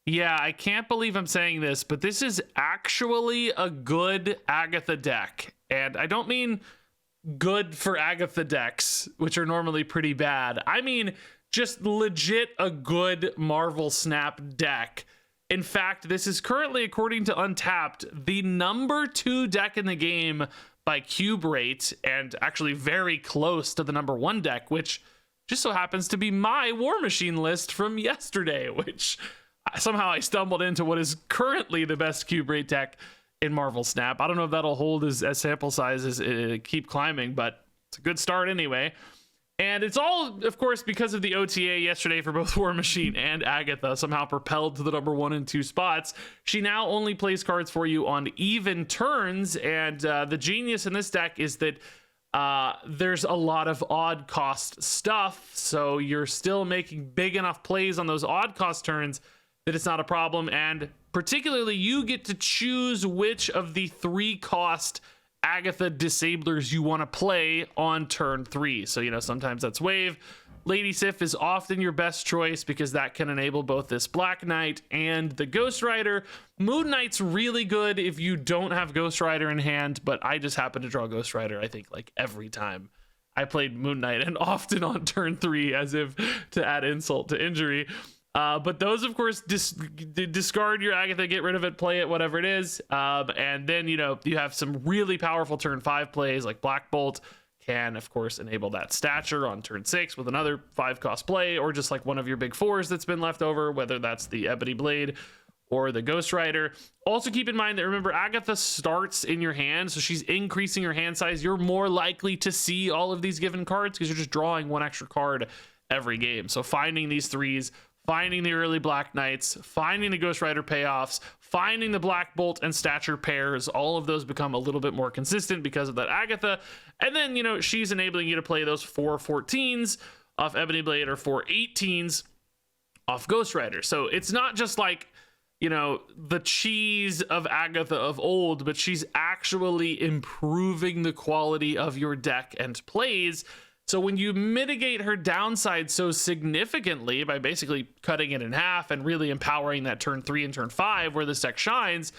Yeah, I can't believe I'm saying this, but this is actually a good Agatha deck. And I don't mean good for Agatha decks, which are normally pretty bad. I mean just legit a good Marvel Snap deck. In fact, this is currently, according to Untapped, the #2 deck in the game by cube rate, and actually very close to the #1 deck, which just so happens to be my War Machine list from yesterday, which somehow I stumbled into what is currently the best cube rate deck in Marvel Snap. I don't know if that'll hold as sample sizes keep climbing, but it's a good start anyway. And it's all, of course, because of the OTA yesterday for both War Machine and Agatha, somehow propelled to the #1 and 2 spots. She now only plays cards for you on even turns, and the genius in this deck is that there's a lot of odd cost stuff, so you're still making big enough plays on those odd cost turns that it's not a problem. And particularly, you get to choose which of the 3 cost Agatha disablers you want to play on turn 3. So, you know, sometimes that's Wave. Lady Sif is often your best choice because that can enable both this Black Knight and the Ghost Rider. Moon Knight's really good if you don't have Ghost Rider in hand, but I just happen to draw Ghost Rider, I think, like every time I played Moon Knight, and often on turn 3, as if to add insult to injury. But those, of course, discard your Agatha, get rid of it, play it, whatever it is. And then, you know, you have some really powerful turn 5 plays, like Black Bolt can, of course, enable that stature on turn 6 with another 5 cost play, or just like one of your big 4s that's been left over, whether that's the Ebony Blade or the Ghost Rider. Also keep in mind that, remember, Agatha starts in your hand, so she's increasing your hand size. You're more likely to see all of these given cards because you're just drawing 1 extra card every game. So finding these 3s, finding the early Black Knights, finding the Ghost Rider payoffs, finding the Black Bolt and Stature pairs, all of those become a little bit more consistent because of that Agatha. And then, you know, she's enabling you to play those 4 14s off Ebony Blade or 4 18s off Ghost Rider. So it's not just like, you know, the cheese of Agatha of old, but she's actually improving the quality of your deck and plays. So when you mitigate her downside so significantly by basically cutting it in half and really empowering that turn 3 and turn 5 where this deck shines,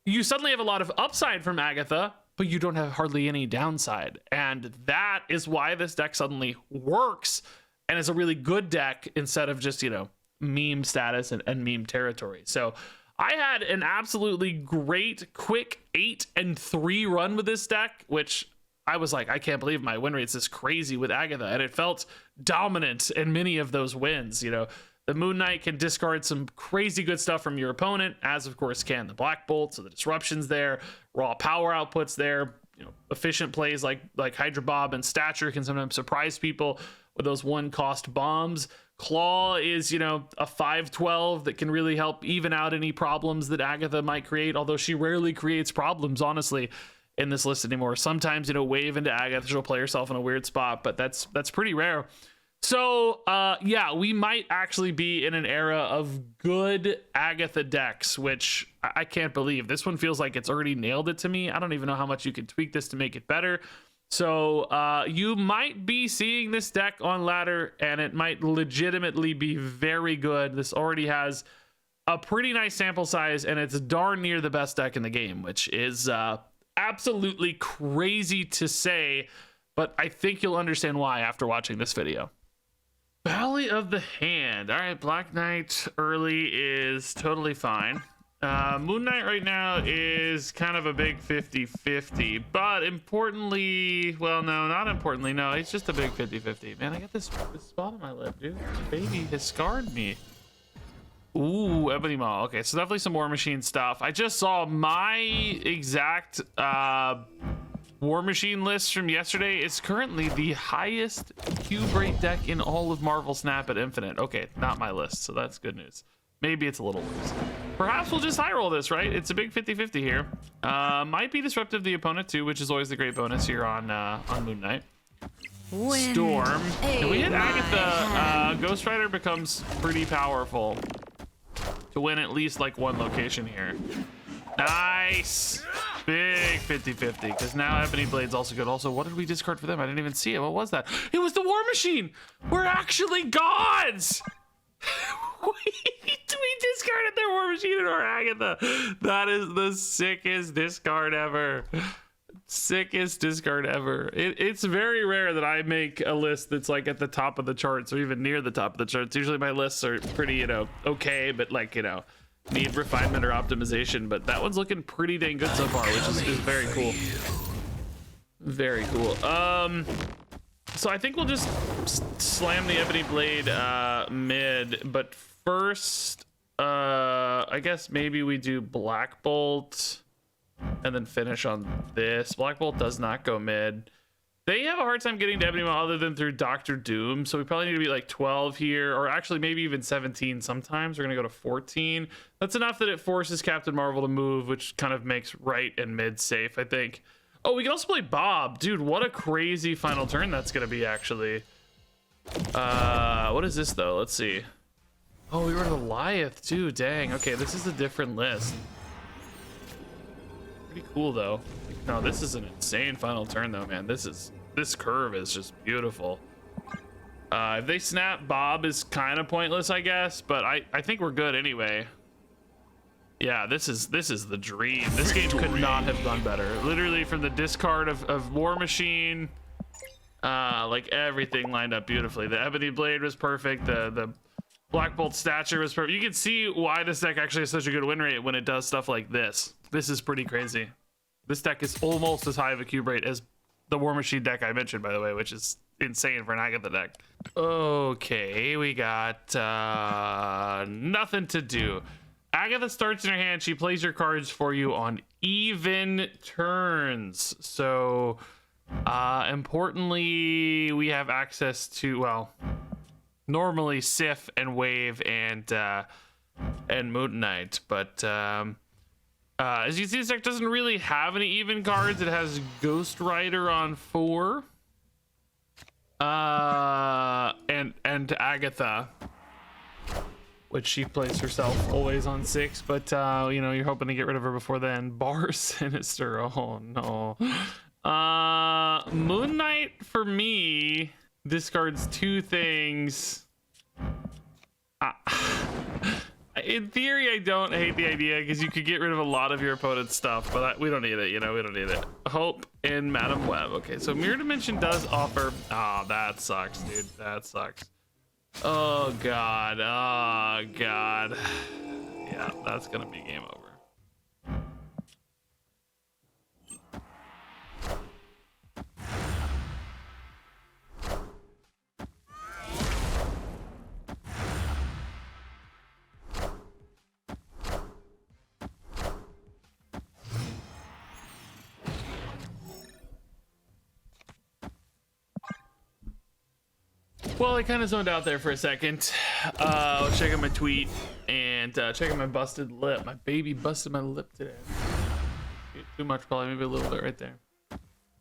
you suddenly have a lot of upside from Agatha, but you don't have hardly any downside. And that is why this deck suddenly works and is a really good deck instead of just, you know, meme status and meme territory. So I had an absolutely great quick 8-3 run with this deck, which I was like, I can't believe my win rate's this crazy with Agatha, and it felt dominant in many of those wins. You know, the Moon Knight can discard some crazy good stuff from your opponent, as of course can the Black Bolt, so the disruptions there, raw power outputs there, you know, efficient plays like Hydra Bob and Stature can sometimes surprise people with those 1-cost bombs. Claw is, you know, a 5/12 that can really help even out any problems that Agatha might create, although she rarely creates problems, honestly, in this list anymore. Sometimes, you know, Wave into Agatha, she'll play herself in a weird spot, but that's pretty rare. So yeah, we might actually be in an era of good Agatha decks, which I can't believe. This one feels like it's already nailed it to me. I don't even know how much you could tweak this to make it better. So you might be seeing this deck on ladder, and it might legitimately be very good. This already has a pretty nice sample size, and it's darn near the best deck in the game, which is absolutely crazy to say, but I think you'll understand why after watching this video. Valley of the Hand. All right, Black Knight early is totally fine. Moon Knight right now is kind of a big 50-50, but importantly, well, no, not importantly, no, it's just a big 50-50. Man, I got this spot on my lip, dude. This baby has scarred me. Ooh, Ebony Maw. Okay, so definitely some War Machine stuff. I just saw my exact War Machine list from yesterday is currently the highest cube rate deck in all of Marvel Snap at Infinite. Okay, not my list, so that's good news. Maybe it's a little loose. Perhaps we'll just high roll this, right? It's a big 50-50 here. Might be disruptive to the opponent too, which is always the great bonus here on Moon Knight. Storm. If we hit Agatha, Ghost Rider becomes pretty powerful to win at least like 1 location here. Nice. Big 50-50, because now Ebony Blade's also good. Also, what did we discard for them? I didn't even see it. What was that? It was the War Machine. We're actually gods. we discarded their War Machine or Agatha. That is the sickest discard ever. Sickest discard ever. It's very rare that I make a list that's like at the top of the charts or even near the top of the charts. Usually my lists are pretty, you know, okay, but like, you know, need refinement or optimization. But that one's looking pretty dang good so far, which is very cool. Very cool. So I think we'll just slam the Ebony Blade mid, but first, I guess maybe we do Black Bolt and then finish on this. Black Bolt does not go mid. They have a hard time getting to Ebony Maw other than through Doctor Doom, so we probably need to be like 12 here, or actually maybe even 17 sometimes. We're gonna go to 14. That's enough that it forces Captain Marvel to move, which kind of makes right and mid safe, I think. Oh, we can also play Bob. Dude, what a crazy final turn that's gonna be, actually. What is this, though? Let's see. Oh, we were Goliath, too. Dang. Okay, this is a different list. Pretty cool, though. No, this is an insane final turn, though, man. This curve is just beautiful. If they snap, Bob is kind of pointless, I guess, but I think we're good anyway. Yeah, this is the dream. This game could not have done better. Literally from the discard of War Machine, like everything lined up beautifully. The Ebony Blade was perfect. The Black Bolt Stature was perfect. You can see why this deck actually has such a good win rate when it does stuff like this. This is pretty crazy. This deck is almost as high of a cube rate as the War Machine deck I mentioned, by the way, which is insane for an Agatha deck. Okay, we got nothing to do. Agatha starts in her hand. She plays your cards for you on even turns. So, importantly, we have access to, well, normally Sif and Wave and Moon Knight. But as you see, this deck doesn't really have any even cards. It has Ghost Rider on 4, and Agatha, which she plays herself always on 6, but you know, you're hoping to get rid of her before then. Bar Sinister, oh no. Moon Knight for me discards 2 things. In theory, I don't hate the idea because you could get rid of a lot of your opponent's stuff, but we don't need it, you know, we don't need it. Hope in Madam Web. Okay, so Mirror Dimension does offer, that sucks, dude, that sucks. Oh god, oh god. Yeah, that's gonna be game over. Well, I kind of zoned out there for a second. I was checking my tweet and checking my busted lip. My baby busted my lip today. Too much, probably, maybe a little bit right there.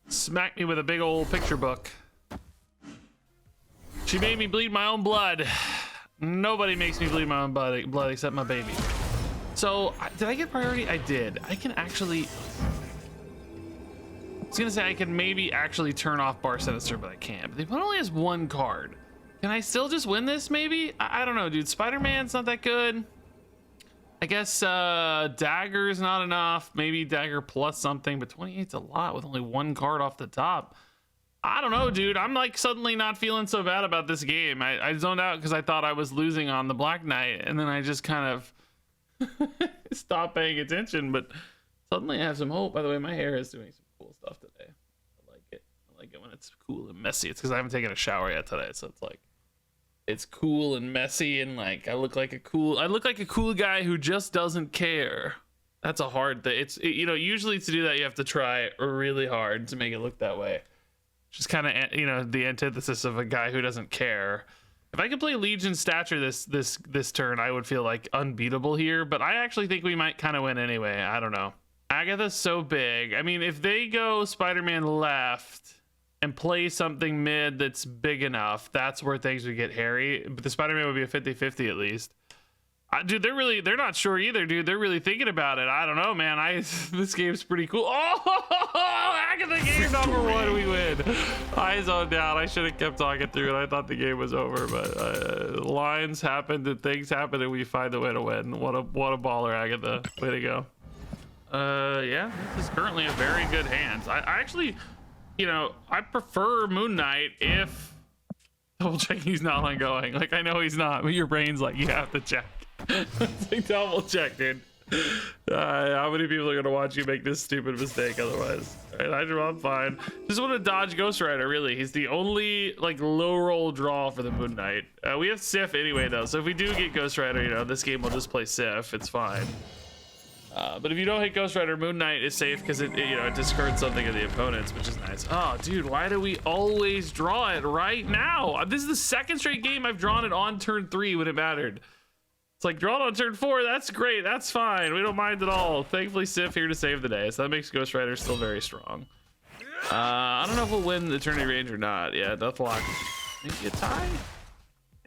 Smacked me with a big old picture book. She made me bleed my own blood. Nobody makes me bleed my own blood except my baby. So, did I get priority? I did. I can actually... I was gonna say I can maybe actually turn off Bar Sinister, but I can't. But the opponent only has 1 card. Can I still just win this, maybe? I don't know, dude. Spider-Man's not that good. I guess Dagger's not enough. Maybe Dagger plus something, but 28's a lot with only 1 card off the top. I don't know, dude. I'm like suddenly not feeling so bad about this game. I zoned out because I thought I was losing on the Black Knight, and then I just kind of stopped paying attention, but suddenly I have some hope. By the way, my hair is doing some cool stuff today. I like it. I like it when it's cool and messy. It's because I haven't taken a shower yet today, so it's like it's cool and messy, and like I look like a cool guy who just doesn't care. That's a hard thing. You know, usually to do that you have to try really hard to make it look that way. Just kind of, you know, the antithesis of a guy who doesn't care. If I could play Legion Stature this turn, I would feel like unbeatable here, but I actually think we might kind of win anyway. I don't know. Agatha's so big. I mean, if they go Spider-Man left and play something mid that's big enough, that's where things would get hairy. But the Spider-Man would be a 50-50 at least. Dude, they're not sure either, dude. They're really thinking about it. I don't know, man. This game's pretty cool. Oh, Agatha game number 1, we win. I zoned out. I should have kept talking through it. I thought the game was over, but lines happened and things happen, and we find a way to win. What a baller, Agatha. Way to go. Yeah, this is currently a very good hand. I actually, you know, I prefer Moon Knight if double checking he's not ongoing. Like, I know he's not, but your brain's like, you have to check. It's like, double check, dude. How many people are gonna watch you make this stupid mistake otherwise? All right, I'm fine. Just want to dodge Ghost Rider, really. He's the only like low roll draw for the Moon Knight. We have Sif anyway though, so if we do get Ghost Rider, you know, this game will just play Sif. It's fine. But if you don't hit Ghost Rider, Moon Knight is safe because it you know, it discards something of the opponents, which is nice. Oh, dude, why do we always draw it right now? This is the second straight game I've drawn it on turn 3 when it mattered. It's like, draw it on turn 4. That's great. That's fine. We don't mind at all. Thankfully, Sif here to save the day, so that makes Ghost Rider still very strong. I don't know if we'll win the Eternity Range or not. Yeah, Deathlock. Maybe a tie.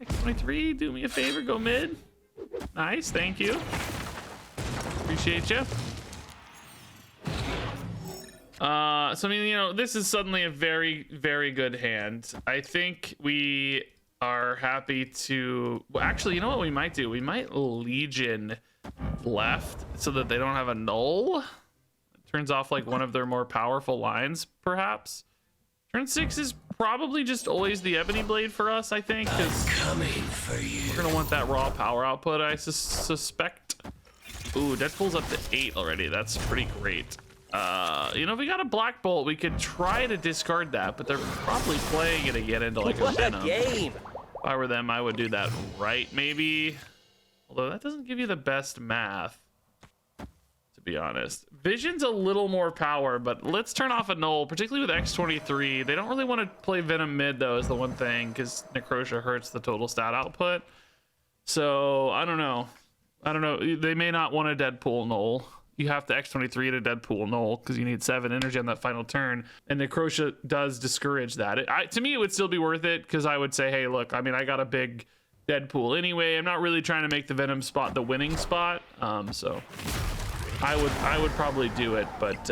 X23, do me a favor, go mid. Nice, thank you. Appreciate you. So I mean, you know, this is suddenly a very, very good hand. I think we are happy to, well, actually, you know what we might do? We might Legion left so that they don't have a null. It turns off like one of their more powerful lines, perhaps. Turn 6 is probably just always the Ebony Blade for us, I think, because we're gonna want that raw power output, I suspect. Ooh, Deadpool's up to 8 already. That's pretty great. You know, if we got a Black Bolt, we could try to discard that, but they're probably playing it again into like a Venom. If I were them, I would do that right, maybe. Although that doesn't give you the best math, to be honest. Vision's a little more power, but let's turn off a null, particularly with X23. They don't really want to play Venom mid, though, is the one thing, because Necrotia hurts the total stat output. So, I don't know. They may not want a Deadpool null. You have to X23 to Deadpool null because you need 7 energy on that final turn, and Necrotia does discourage that. To me, it would still be worth it because I would say, hey, look, I mean, I got a big Deadpool anyway. I'm not really trying to make the Venom spot the winning spot, so I would probably do it, but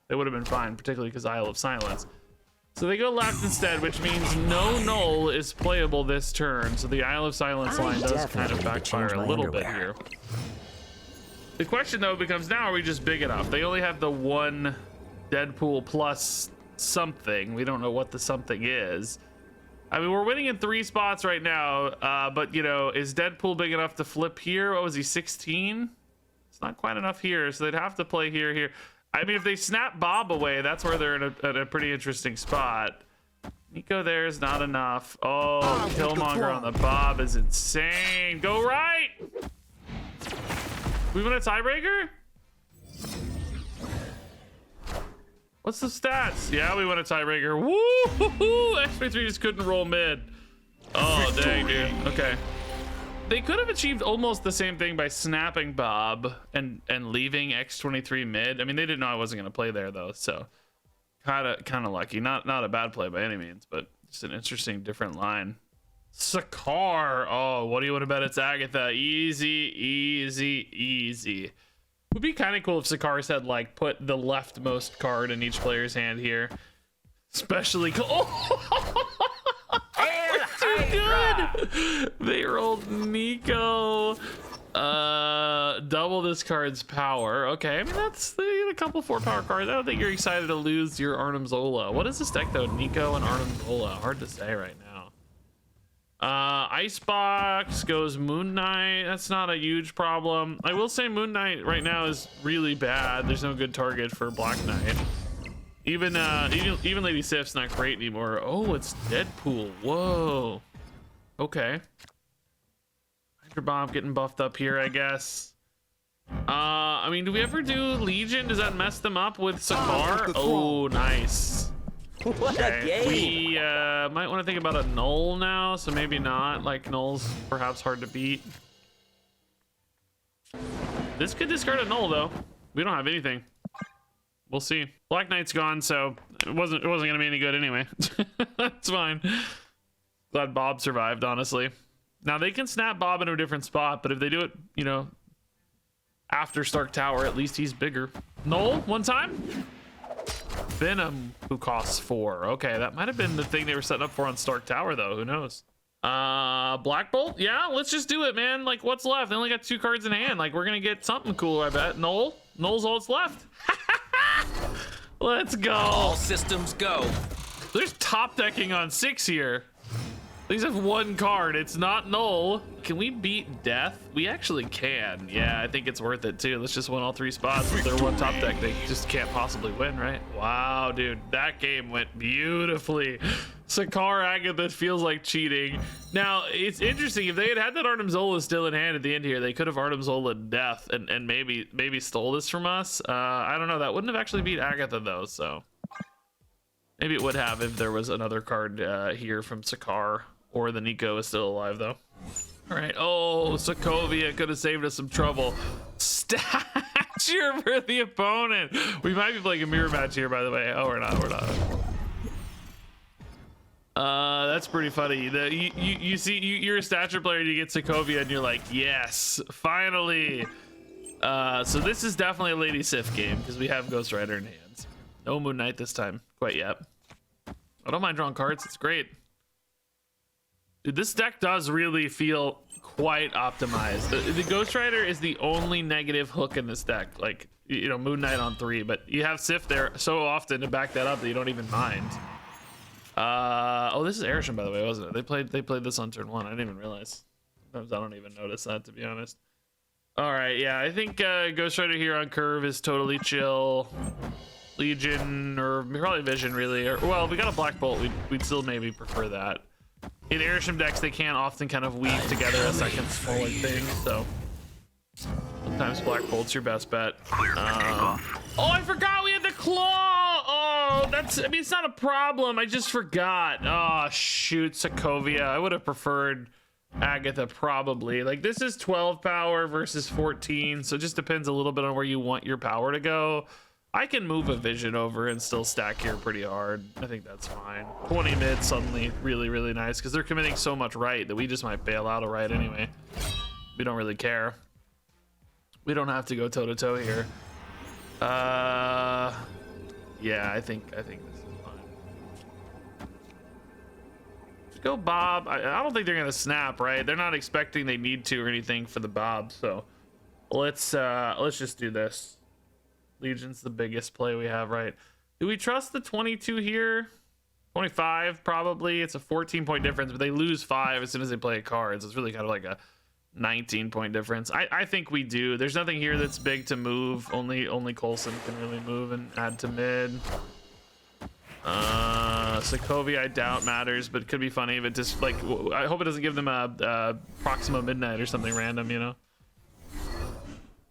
it would have been fine, particularly because Isle of Silence. So they go left instead, which means no null is playable this turn. So the Isle of Silence line does kind of backfire a little bit here. The question though becomes, now are we just big enough? They only have the one Deadpool plus something. We don't know what the something is. I mean, we're winning in 3 spots right now, but you know, is Deadpool big enough to flip here? What was he, 16? It's not quite enough here, so they'd have to play here. I mean, if they snap Bob away, that's where they're in a pretty interesting spot. Nico there is not enough. Oh, Killmonger on the Bob is insane. Go right! We win a tiebreaker? What's the stats? Yeah, we won a tiebreaker. Woo! X-23 just couldn't roll mid. Oh, dang, dude. Okay. They could have achieved almost the same thing by snapping Bob and leaving X23 mid. I mean, they didn't know I wasn't going to play there, though, so kind of lucky. Not a bad play by any means, but just an interesting, different line. Sakaar. Oh, what do you want to bet? It's Agatha. Easy. Would be kind of cool if Sakaar said, like, put the leftmost card in each player's hand here. Especially... Oh! Good. They rolled Nico. Double this card's power. Okay, I mean, that's a couple 4-power cards. I don't think you're excited to lose your Arnim Zola. What is this deck, though? Nico and Arnim Zola. Hard to say right now. Icebox goes Moon Knight. That's not a huge problem. I will say Moon Knight right now is really bad. There's no good target for Black Knight. Even Lady Sif's not great anymore. Oh, it's Deadpool. Whoa. Okay. Hydra Bomb getting buffed up here, I guess. I mean, do we ever do Legion? Does that mess them up with Sakaar? Oh, nice. What a game! We might want to think about a null now, so maybe not. Like, null's perhaps hard to beat. This could discard a null, though. We don't have anything. We'll see. Black Knight's gone, so it wasn't gonna be any good anyway. That's fine. Glad Bob survived, honestly. Now they can snap Bob into a different spot, but if they do it, you know, after Stark Tower, at least he's bigger. Null, one time. Venom, who costs 4. Okay, that might have been the thing they were setting up for on Stark Tower, though. Who knows? Black Bolt? Yeah, let's just do it, man. Like, what's left? They only got 2 cards in hand. Like, we're gonna get something cool, I bet. Null? Null's all that's left. Let's go. All systems go. There's top decking on 6 here. These have 1 card. It's not Null. Can we beat Death? We actually can. Yeah, I think it's worth it too. Let's just win all 3 spots. If they're 1 top deck, they just can't possibly win, right? Wow, dude, that game went beautifully. Sakar Agatha feels like cheating. Now, it's interesting. If they had had that Arnim Zola still in hand at the end here, they could have Arnim Zola Death and maybe stole this from us. I don't know. That wouldn't have actually beat Agatha though, so maybe it would have if there was another card here from Sakar. Or the Nico is still alive though. All right. Oh, Sokovia could have saved us some trouble. Stature for the opponent. We might be playing a mirror match here, by the way. Oh, we're not. We're not. That's pretty funny. You see, you're a stature player and you get Sokovia and you're like, yes, finally. So this is definitely a Lady Sif game because we have Ghost Rider in hands. No Moon Knight this time, quite yet. I don't mind drawing cards. It's great. Dude, this deck does really feel quite optimized. The Ghost Rider is the only negative hook in this deck. Like, you know, Moon Knight on 3, but you have Sif there so often to back that up that you don't even mind. Oh, this is Erisham, by the way, wasn't it? They played this on turn 1. I didn't even realize. Sometimes I don't even notice that, to be honest. All right, yeah, I think Ghost Rider here on curve is totally chill. Legion, or probably Vision, really. Or, well, we got a Black Bolt. We'd still maybe prefer that. In Erisham decks, they can't often kind of weave together a second smaller thing, so sometimes Black Bolt's your best bet. Oh, I forgot we had the claw. Oh, I mean, it's not a problem. I just forgot. Oh, shoot, Sokovia. I would have preferred Agatha probably. Like, this is 12 power versus 14, so it just depends a little bit on where you want your power to go. I can move a Vision over and still stack here pretty hard. I think that's fine. 20 mid suddenly really, really nice because they're committing so much right that we just might bail out a right anyway. We don't really care. We don't have to go toe to toe here. Yeah, I think this is fine. Just go Bob. I don't think they're gonna snap, right? They're not expecting they need to or anything for the Bob, so let's just do this. Legion's the biggest play we have, right? Do we trust the 22 here? 25 probably. It's a 14-point difference, but they lose 5 as soon as they play cards. It's really kind of like a 19-point difference. I think we do. There's nothing here that's big to move. Only Coulson can really move and add to mid. Sokovia I doubt matters, but could be funny if it just, like, I hope it doesn't give them a Proxima Midnight or something random, you know?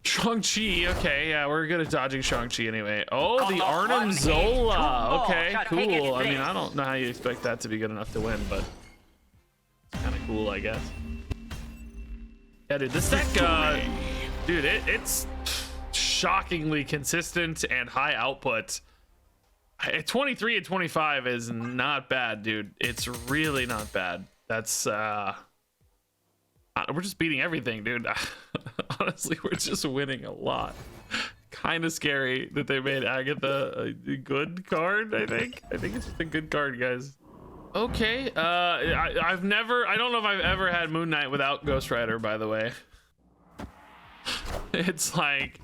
Shang-Chi, okay, yeah, we're good at dodging Shang-Chi anyway. Oh, the Arnim Zola, okay, cool. I mean, I don't know how you expect that to be good enough to win, but it's kind of cool, I guess. Yeah, dude, this deck, dude, it's shockingly consistent and high output. 23 and 25 is not bad, dude. It's really not bad. That's, we're just beating everything, dude. Honestly, we're just winning a lot. Kind of scary that they made Agatha a good card. I think it's just a good card, guys. Okay, I don't know if I've ever had Moon Knight without Ghost Rider, by the way. It's like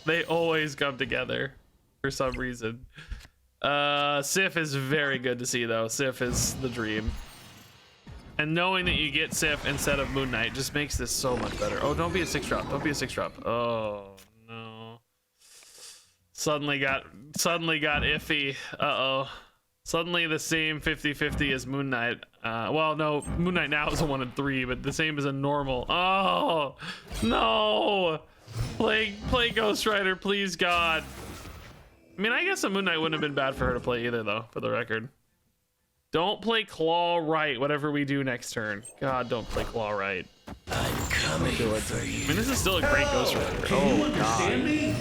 they always come together for some reason. Sif is very good to see, though. Sif is the dream. And knowing that you get Sif instead of Moon Knight just makes this so much better. Oh, don't be a 6-drop. Don't be a 6-drop. Oh, no. Suddenly got iffy. Uh-oh. Suddenly the same 50-50 as Moon Knight. Well, no, Moon Knight now is a 1 and 3, but the same as a normal. Oh, no. Play Ghost Rider, please, God. I mean, I guess a Moon Knight wouldn't have been bad for her to play either, though, for the record. Don't play Claw right, whatever we do next turn. God, don't play Claw right. I'm coming for you. I mean, this is still a great Ghost Rider. Oh,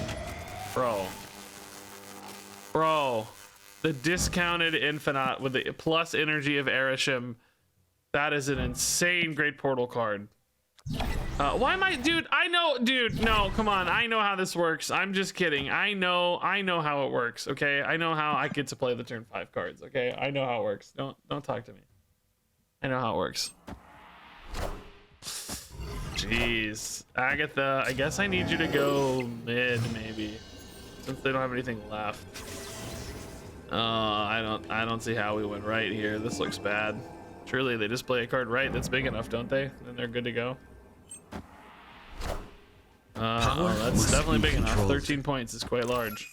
God. Bro. The discounted Infinite with the plus energy of Erisham That is an insane great portal card. Why am I, dude? I know, dude. No, come on. I know how this works. I'm just kidding. I know how it works. Okay, I know how I get to play the turn 5 cards. Okay, I know how it works. Don't talk to me. I know how it works. Jeez, Agatha. I guess I need you to go mid, maybe, since they don't have anything left. I don't see how we went right here. This looks bad. Surely they just play a card right that's big enough, don't they? Then they're good to go. Oh, that's definitely big enough. 13 points is quite large.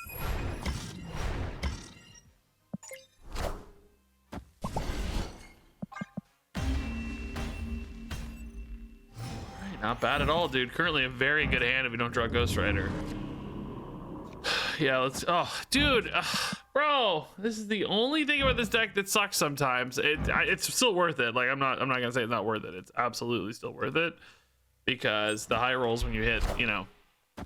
Alright, not bad at all, dude. Currently a very good hand if we don't draw Ghost Rider. Yeah, let's. Oh, dude, bro, this is the only thing about this deck that sucks sometimes. It's still worth it. Like, I'm not gonna say it's not worth it. It's absolutely still worth it, because the high rolls when you hit, you know,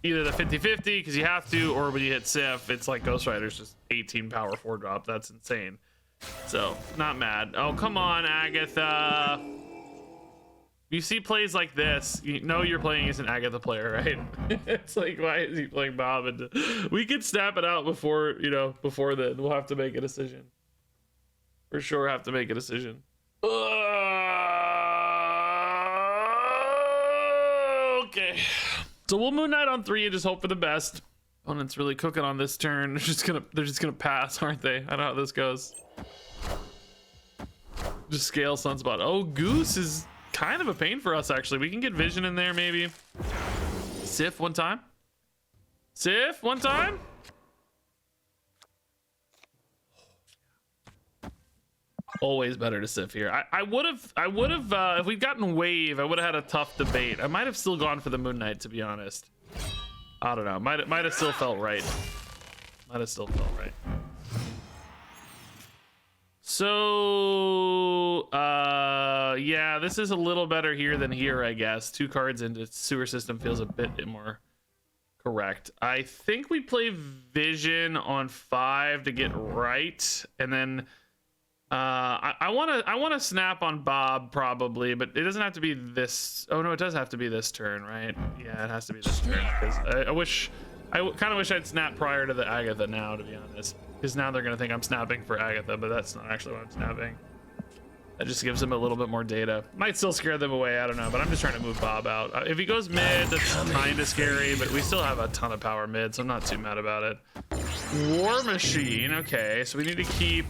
either the 50-50 because you have to, or when you hit Sif, it's like Ghost Rider's just 18 power 4-drop. That's insane. So not mad. Oh, come on, Agatha. You see plays like this, you know you're playing as an Agatha player, right? It's like, why is he playing Bob? And we could snap it out before, you know, before then. We'll have to make a decision. For sure, have to make a decision. Okay. So we'll Moon Knight on 3 and just hope for the best. Opponent's really cooking on this turn. They're just gonna pass, aren't they? I know how this goes. Just scale Sunspot. Oh, Goose is kind of a pain for us, actually. We can get Vision in there, maybe. Sif one time. Sif one time. Always better to Sif here. I would have if we'd gotten Wave, I would have had a tough debate. I might have still gone for the Moon Knight, to be honest. I don't know. Might have still felt right. Might have still felt right. So, yeah, this is a little better here than here, I guess. 2 cards into Sewer System feels a bit more correct. I think we play Vision on 5 to get right, and then I want to snap on Bob probably, but it doesn't have to be this. Oh no, it does have to be this turn, right? Yeah, it has to be this turn. Because I kind of wish I'd snap prior to the Agatha now, to be honest. Because now they're gonna think I'm snapping for Agatha, but that's not actually what I'm snapping. That just gives them a little bit more data. Might still scare them away, I don't know, but I'm just trying to move Bob out. If he goes mid, that's kind of scary, but we still have a ton of power mid, so I'm not too mad about it. War Machine, okay, so we need to keep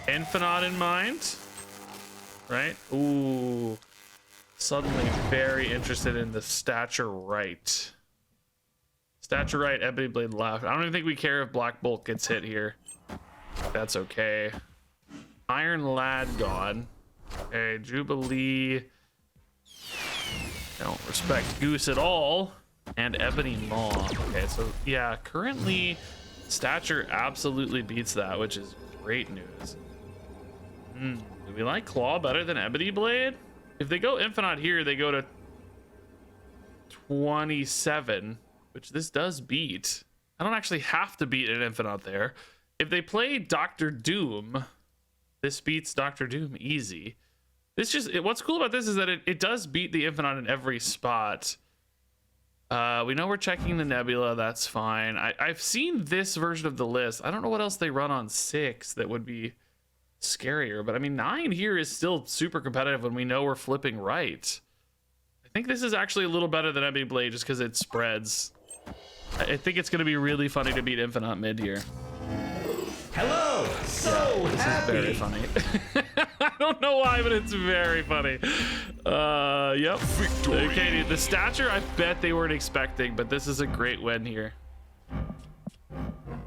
Infinite in mind, right? Ooh, suddenly very interested in the Stature Right. Stature Right, Ebony Blade left. I don't even think we care if Black Bolt gets hit here. That's okay. Iron Lad gone. Okay, Jubilee. I don't respect Goose at all. And Ebony Maw. Okay, so yeah, currently Stature absolutely beats that, which is great news. Do we like Claw better than Ebony Blade? If they go Infinite here, they go to 27. Which this does beat. I don't actually have to beat an Infinite there. If they play Dr. Doom, this beats Dr. Doom easy. This just, what's cool about this is that it does beat the Infinite in every spot. We know we're checking the Nebula, that's fine. I've seen this version of the list. I don't know what else they run on 6 that would be scarier, but I mean 9 here is still super competitive when we know we're flipping right. I think this is actually a little better than Ebony Blade just because it spreads. I think it's going to be really funny to beat Infinite mid here. Hello! So this happy! is very funny. I don't know why, but it's very funny. Yep. Victory. Okay, dude, the Stature, I bet they weren't expecting, but this is a great win here.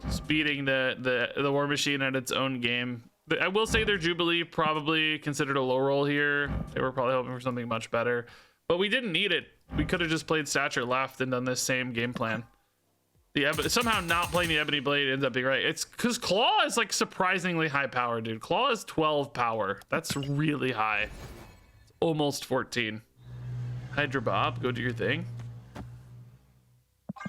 Just beating the War Machine at its own game. I will say their Jubilee probably considered a low roll here. They were probably hoping for something much better, but we didn't need it. We could have just played Stature left and done this same game plan. Yeah, but somehow not playing the Ebony Blade ends up being right. It's because Claw is like surprisingly high power, dude. Claw is 12 power. That's really high. It's almost 14. Hydra Bob, go do your thing.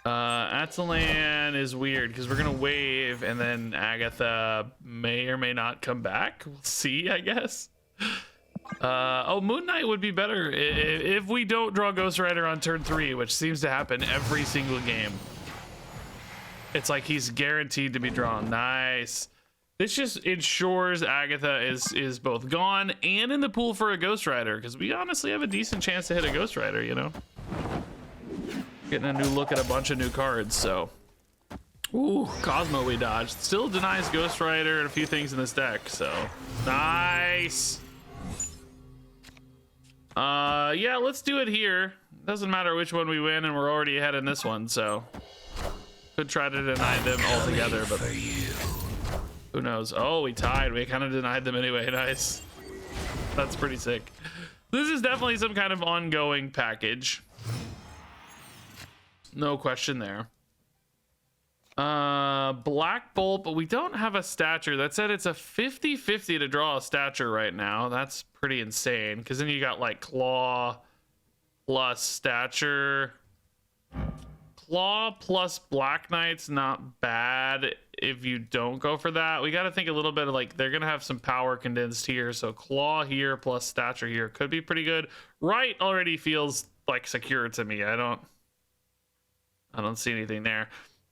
Atalan is weird because we're gonna wave and then Agatha may or may not come back. We'll see, I guess. Oh, Moon Knight would be better if we don't draw Ghost Rider on turn 3, which seems to happen every single game. It's like he's guaranteed to be drawn. Nice. This just ensures Agatha is both gone and in the pool for a Ghost Rider, because we honestly have a decent chance to hit a Ghost Rider, you know? Getting a new look at a bunch of new cards, so. Ooh, Cosmo we dodged. Still denies Ghost Rider and a few things in this deck, so. Nice. Yeah, let's do it here. Doesn't matter which one we win, and we're already ahead in this one, so. Could try to deny them altogether, but who knows? Oh, we tied. We kind of denied them anyway. Nice. That's pretty sick. This is definitely some kind of ongoing package. No question there. Black Bolt, but we don't have a stature. That said, it's a 50-50 to draw a stature right now. That's pretty insane, because then you got like Claw plus stature. Claw plus Black Knight's not bad if you don't go for that. We got to think a little bit of like, they're going to have some power condensed here. So Claw here plus stature here could be pretty good. Right already feels like secure to me. I don't see anything there.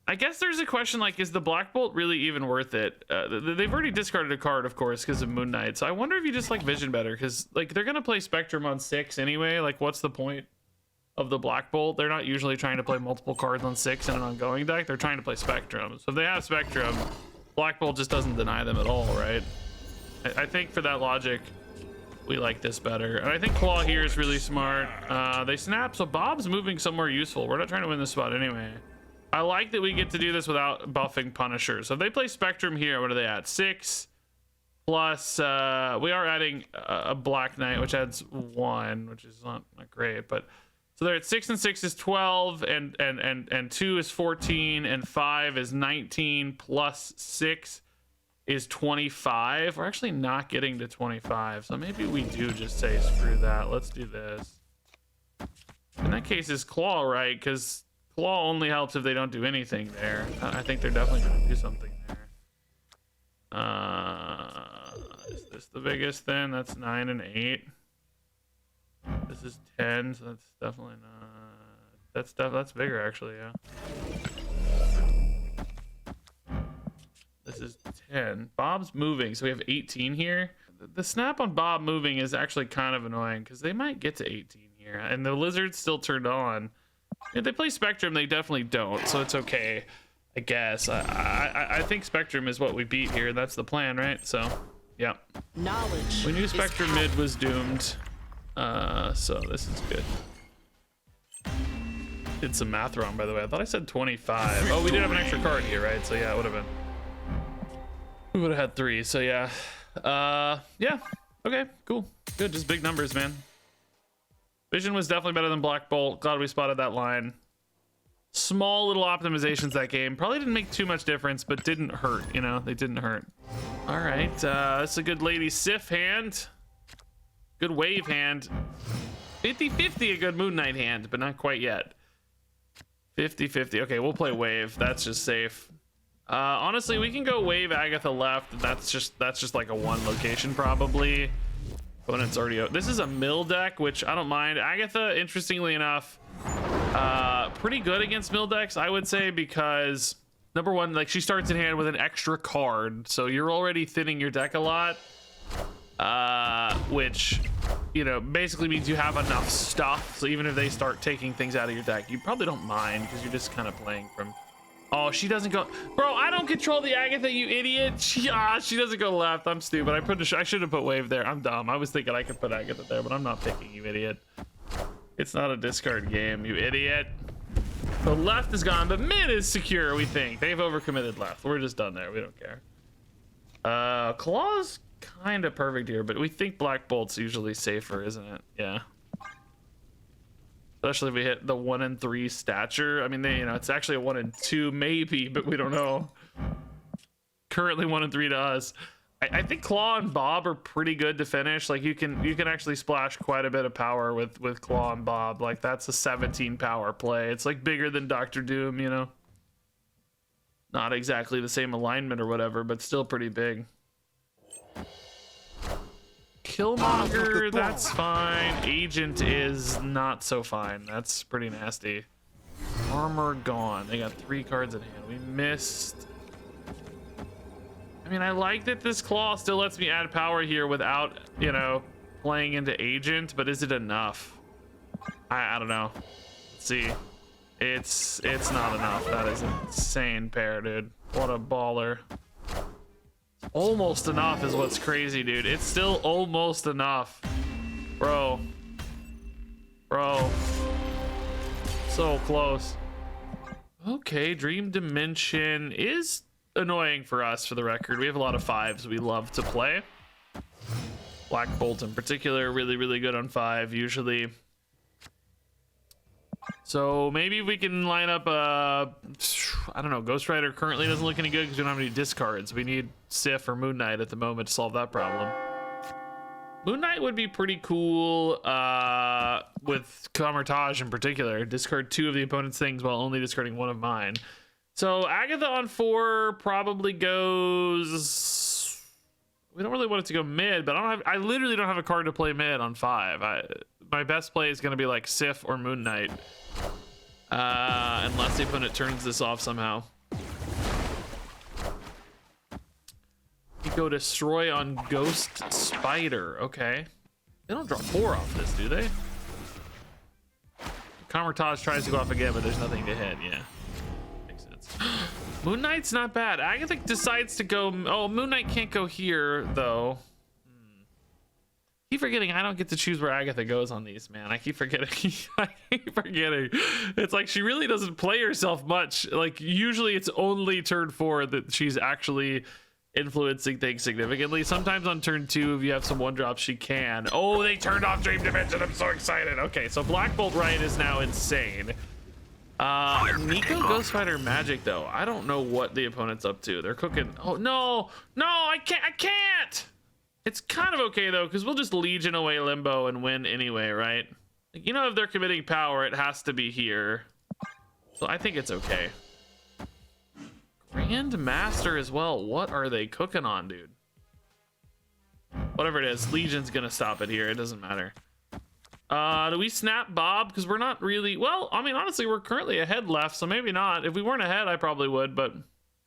I guess there's a question like, is the Black Bolt really even worth it? They've already discarded a card, of course, because of Moon Knight. So I wonder if you just like Vision better, because like they're going to play Spectrum on 6 anyway. Like, what's the point of the Black Bolt? They're not usually trying to play multiple cards on 6 in an ongoing deck. They're trying to play Spectrum. So if they have Spectrum, Black Bolt just doesn't deny them at all, right? I think for that logic, we like this better. And I think Claw here is really smart. They snap, so Bob's moving somewhere useful. We're not trying to win this spot anyway. I like that we get to do this without buffing Punisher. So if they play Spectrum here, what are they at? 6 plus, we are adding a Black Knight, which adds 1, which is not great, but so they're at 6 and 6 is 12, and 2 is 14, and 5 is 19, plus 6 is 25. We're actually not getting to 25, so maybe we do just say screw that. Let's do this. In that case, is Claw right? Because Claw only helps if they don't do anything there. I think they're definitely going to do something there. Is this the biggest then? That's 9 and 8. This is 10, so that's definitely not. That's bigger actually, yeah. This is 10. Bob's moving, so we have 18 here. The snap on Bob moving is actually kind of annoying because they might get to 18 here, and the Lizard's still turned on. If they play Spectrum, they definitely don't, so it's okay, I guess. I think Spectrum is what we beat here. That's the plan, right? So, yeah. Knowledge. We knew Spectrum mid was doomed. So this is good. Did some math wrong, by the way. I thought I said 25. Oh, we did have an extra card here, right? So yeah, it would have been. We would have had 3. So yeah. Yeah. Okay. Cool. Good. Just big numbers, man. Vision was definitely better than Black Bolt. Glad we spotted that line. Small little optimizations that game. Probably didn't make too much difference, but didn't hurt. You know, they didn't hurt. All right. That's a good Lady Sif hand. Good wave hand. 50-50 a good Moon Knight hand, but not quite yet. 50-50. Okay, we'll play wave. That's just safe. Honestly, we can go wave Agatha left. That's just like a 1 location probably. Opponent's already. This is a mill deck, which I don't mind. Agatha, interestingly enough, pretty good against mill decks, I would say, because number 1, like she starts in hand with an extra card, so you're already thinning your deck a lot. Which, you know, basically means you have enough stuff, so even if they start taking things out of your deck, you probably don't mind because you're just kind of playing from. Oh, she doesn't go. Bro, I don't control the Agatha, you idiot. She doesn't go left. I'm stupid. I should have put wave there. I'm dumb. I was thinking I could put Agatha there, but I'm not picking, you idiot. It's not a discard game, you idiot. The left is gone, but mid is secure, we think. They've overcommitted left. We're just done there. We don't care. Claw's kind of perfect here, but we think Black Bolt's usually safer, isn't it? Yeah. Especially if we hit the 1 and 3 stature. I mean, you know, it's actually a 1 and 2 maybe, but we don't know. Currently 1 and 3 to us. I think Claw and Bob are pretty good to finish. Like you can actually splash quite a bit of power with Claw and Bob. Like that's a 17 power play. It's like bigger than Doctor Doom, you know. Not exactly the same alignment or whatever, but still pretty big. Killmonger, that's fine. Agent is not so fine. That's pretty nasty. Armor gone. They got 3 cards in hand. We missed. I mean, I like that this Claw still lets me add power here without, you know, playing into Agent, but is it enough? I don't know. Let's see. It's not enough. That is an insane pair, dude. What a baller. Almost enough is what's crazy, dude. It's still almost enough. Bro. So close. Okay, Dream Dimension is annoying for us, for the record. We have a lot of 5s we love to play. Black Bolt in particular, really, really good on 5, usually. So maybe we can line up I don't know, Ghost Rider currently doesn't look any good because we don't have any discards. We need Sif or Moon Knight at the moment to solve that problem. Moon Knight would be pretty cool with Camertage in particular. Discard 2 of the opponent's things while only discarding 1 of mine. So Agatha on 4 probably goes. We don't really want it to go mid, but I literally don't have a card to play mid on 5. My best play is going to be like Sif or Moon Knight. Unless the opponent turns this off somehow. You go Destroy on Ghost Spider. Okay. They don't draw 4 off this, do they? Camertage tries to go off again, but there's nothing to hit. Yeah. Makes sense. Moon Knight's not bad. Agatha decides to go. Oh, Moon Knight can't go here, though. I keep forgetting I don't get to choose where Agatha goes on these, man. I keep forgetting. I keep forgetting. It's like she really doesn't play herself much. Like usually it's only turn 4 that she's actually influencing things significantly. Sometimes on turn 2, if you have some 1-drops, she can. Oh, they turned off Dream Dimension. I'm so excited. Okay, so Black Bolt Right is now insane. Nico Ghost Rider Magic, though. I don't know what the opponent's up to. They're cooking. Oh, no, I can't. It's kind of okay, though, because we'll just Legion away Limbo and win anyway, right? Like, you know, if they're committing power, it has to be here. So I think it's okay. Grand Master as well. What are they cooking on, dude? Whatever it is, Legion's going to stop it here. It doesn't matter. Do we snap Bob? Because we're not really... Well, I mean, honestly, we're currently ahead left, so maybe not. If we weren't ahead, I probably would, but...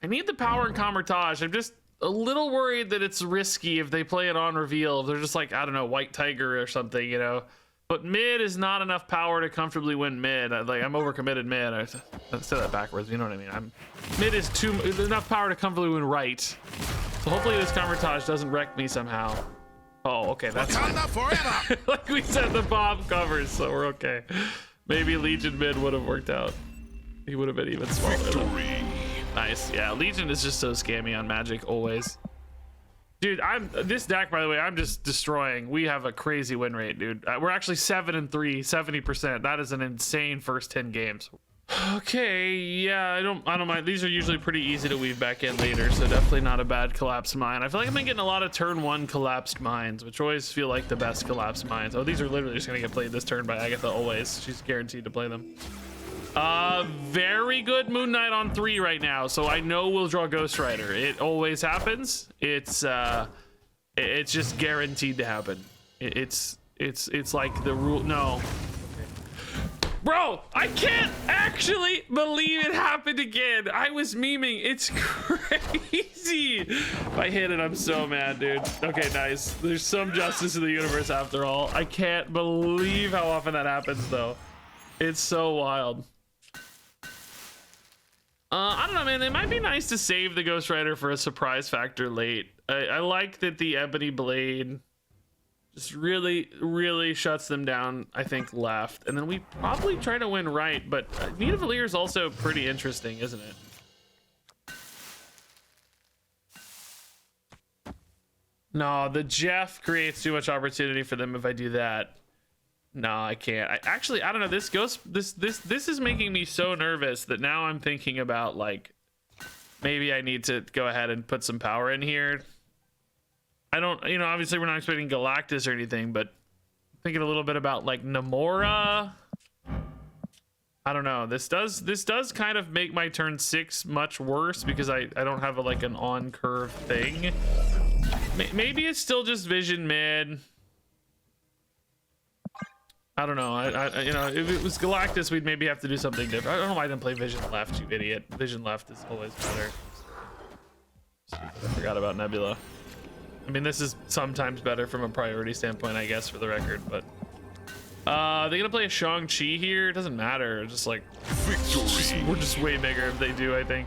I need the power in Camertage. I'm just a little worried that it's risky if they play it on reveal. If they're just like, I don't know, White Tiger or something, you know? But mid is not enough power to comfortably win mid. I'm overcommitted mid. I said that backwards, you know what I mean? Mid is enough power to comfortably win right. So hopefully this Camertage doesn't wreck me somehow. Oh, okay, that's fine. Forever. Like we said, the Bob covers, so we're okay. Maybe Legion mid would have worked out. He would have been even smaller. Victory. Nice. Yeah, Legion is just so scammy on Magic always. Dude, this deck, by the way, I'm just destroying. We have a crazy win rate, dude. We're actually 7-3, 70%. That is an insane first 10 games. Okay, yeah, I don't mind. These are usually pretty easy to weave back in later, so definitely not a bad collapsed mine. I feel like I've been getting a lot of turn 1 collapsed mines, which always feel like the best collapsed mines. Oh, these are literally just gonna get played this turn by Agatha always. She's guaranteed to play them. Very good Moon Knight on 3 right now, so I know we'll draw Ghost Rider. It always happens. It's just guaranteed to happen. It's like the rule. No. Bro, I can't actually believe it happened again. I was memeing. It's crazy. If I hit it, I'm so mad, dude. Okay, nice. There's some justice in the universe after all. I can't believe how often that happens, though. It's so wild. I don't know, man. It might be nice to save the Ghost Rider for a surprise factor late. I like that the Ebony Blade just really, really shuts them down, I think, left. And then we probably try to win right, but Nita Valier is also pretty interesting, isn't it? No, the Jeff creates too much opportunity for them if I do that. No, I can't. I don't know. This is making me so nervous that now I'm thinking about, like, maybe I need to go ahead and put some power in here. I don't, you know, obviously we're not expecting Galactus or anything, but thinking a little bit about like Namora. I don't know. This does kind of make my turn 6 much worse because I don't have like an on curve thing. Maybe it's still just Vision mid. I don't know. I you know, if it was Galactus, we'd maybe have to do something different. I don't know why I didn't play Vision left, you idiot. Vision left is always better. I forgot about Nebula. I mean, this is sometimes better from a priority standpoint, I guess, for the record, but they're gonna play a Shang-Chi here. It doesn't matter. Just like we're just way bigger if they do, I think.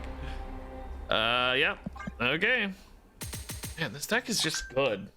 Yeah. Okay. Man, this deck is just good.